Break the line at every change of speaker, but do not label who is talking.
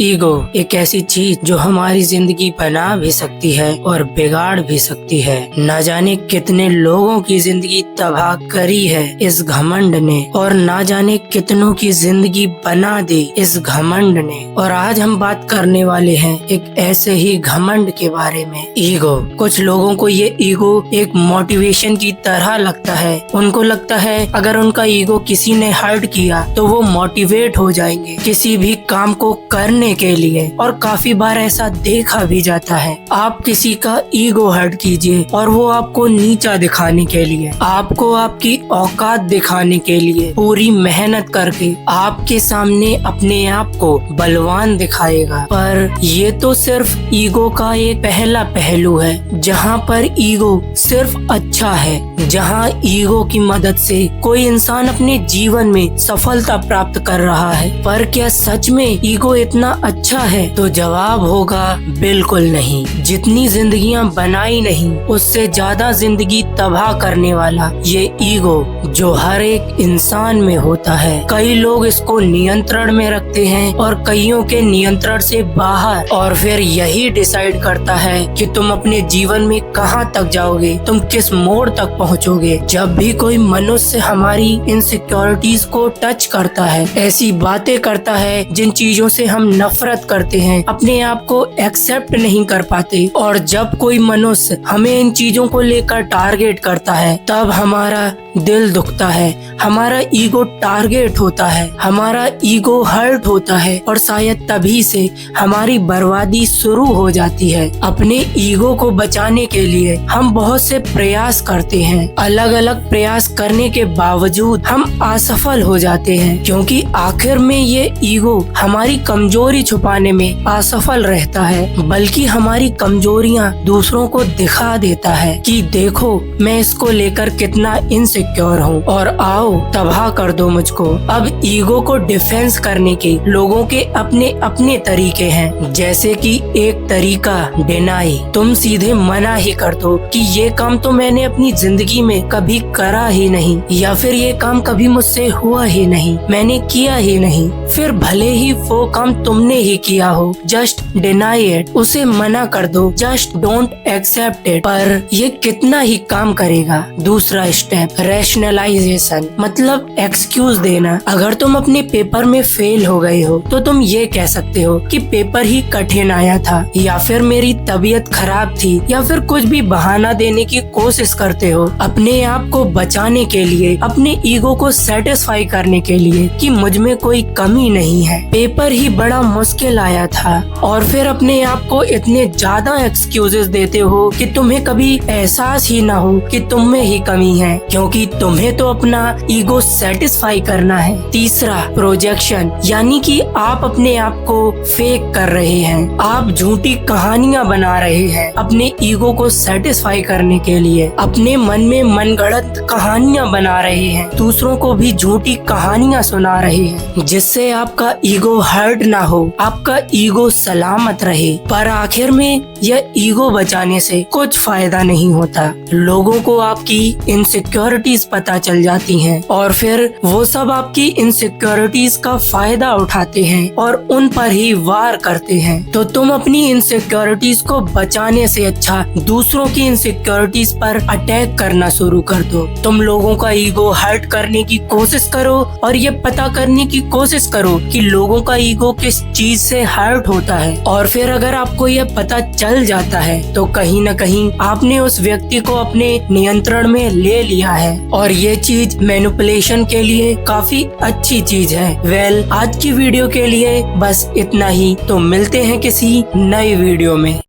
Ego एक ऐसी चीज जो हमारी जिंदगी बना भी सकती है और बिगाड़ भी सकती है। न जाने कितने लोगों की जिंदगी तबाह करी है इस घमंड ने, और न जाने कितनों की जिंदगी बना दी इस घमंड ने। और आज हम बात करने वाले हैं एक ऐसे ही घमंड के बारे में, ईगो। कुछ लोगों को ये ईगो एक मोटिवेशन की तरह लगता है। उनको लगता है अगर उनका ईगो किसी ने हर्ट किया तो वो मोटिवेट हो जाएंगे किसी भी काम को करने के लिए। और काफी बार ऐसा देखा भी जाता है। आप किसी का ईगो हर्ट कीजिए और वो आपको नीचा दिखाने के लिए, आपको आपकी औकात दिखाने के लिए पूरी मेहनत करके आपके सामने अपने आप को बलवान दिखाएगा। पर ये तो सिर्फ ईगो का एक पहला पहलू है, जहाँ पर ईगो सिर्फ अच्छा है, जहाँ ईगो की मदद से कोई इंसान अपने जीवन में सफलता प्राप्त कर रहा है। पर क्या सच में ईगो इतना अच्छा है? तो जवाब होगा बिल्कुल नहीं। जितनी जिंदगियां बनाई नहीं उससे ज्यादा जिंदगी तबाह करने वाला ये ईगो जो हर एक इंसान में होता है। कई लोग इसको नियंत्रण में रखते हैं और कईयों के नियंत्रण से बाहर, और फिर यही डिसाइड करता है कि तुम अपने जीवन में कहां तक जाओगे, तुम किस मोड़ तक पहुंचोगे। जब भी कोई मनुष्य हमारी इनसिक्योरिटीज को टच करता है, ऐसी बातें करता है जिन चीजों से हम नफरत करते हैं, अपने आप को एक्सेप्ट नहीं कर पाते, और जब कोई मनुष्य हमें इन चीजों को लेकर टारगेट करता है तब हमारा दिल दुखता है, हमारा ईगो टारगेट होता है, हमारा ईगो हर्ट होता है, और शायद तभी से हमारी बर्बादी शुरू हो जाती है। अपने ईगो को बचाने के लिए हम बहुत से प्रयास करते हैं। अलग अलग प्रयास करने के बावजूद हम असफल हो जाते हैं, क्योंकि आखिर में ये ईगो हमारी कमजोरी छुपाने में असफल रहता है, बल्कि हमारी कमजोरियां दूसरों को दिखा देता है कि देखो मैं इसको लेकर कितना इनसिक्योर हूँ, और आओ तबाह कर दो मुझको। अब ईगो को डिफेंस करने के लोगों के अपने अपने तरीके हैं। जैसे कि एक तरीका डिनाई, तुम सीधे मना ही कर दो कि ये काम तो मैंने अपनी जिंदगी में कभी करा ही नहीं, या फिर ये काम कभी मुझसे हुआ ही नहीं, मैंने किया ही नहीं। फिर भले ही वो काम तुमने ही किया हो, जस्ट डिनाई इट, उसे मना कर दो, जस्ट डोंट एक्सेप्ट इट। पर ये कितना ही काम करेगा। दूसरा स्टेप, रैशनलाइजेशन, मतलब एक्सक्यूज देना। अगर तुम अपने पेपर में फेल हो गए हो तो तुम ये कह सकते हो कि पेपर ही कठिन आया था, या फिर मेरी तबीयत खराब थी, या फिर कुछ भी बहाना देने की कोशिश करते हो अपने आप को बचाने के लिए, अपने ईगो को सेटिस्फाई करने के लिए कि मुझ में कोई कमी नहीं है, पेपर ही बड़ा मुश्किल आया था। और फिर अपने आप को इतने ज्यादा एक्सक्यूजेस देते हो कि तुम्हें कभी एहसास ही ना हो कि तुम में ही कमी है, क्योंकि तुम्हें तो अपना ईगो सेटिस्फाई करना है। तीसरा, प्रोजेक्शन, यानी कि आप अपने आप को फेक कर रहे हैं, आप झूठी कहानियां बना रहे हैं अपने ईगो को सेटिस्फाई करने के लिए। अपने मन में मनगढ़ंत कहानियां बना रहे हैं, दूसरों को भी झूठी कहानियां सुना रहे हैं, जिससे आपका ईगो हर्ट ना हो, आपका ईगो सलामत रहे। पर आखिर में यह ईगो बचाने से कुछ फायदा नहीं होता। लोगों को आपकी इनसिक्योरिटीज पता चल जाती हैं, और फिर वो सब आपकी इनसिक्योरिटीज का फायदा उठाते हैं और उन पर ही वार करते हैं। तो तुम अपनी इनसिक्योरिटीज को बचाने से अच्छा दूसरों की इनसिक्योरिटीज पर अटैक करना शुरू कर दो। तुम लोगों का ईगो हर्ट करने की कोशिश करो और ये पता करने की कोशिश करो कि लोगों का ईगो किस चीज से हर्ट होता है, और फिर अगर आपको यह पता चल जाता है तो कहीं न कहीं आपने उस व्यक्ति को अपने नियंत्रण में ले लिया है, और ये चीज मैनिपुलेशन के लिए काफी अच्छी चीज है। आज की वीडियो के लिए बस इतना ही। तो मिलते हैं किसी नई वीडियो में।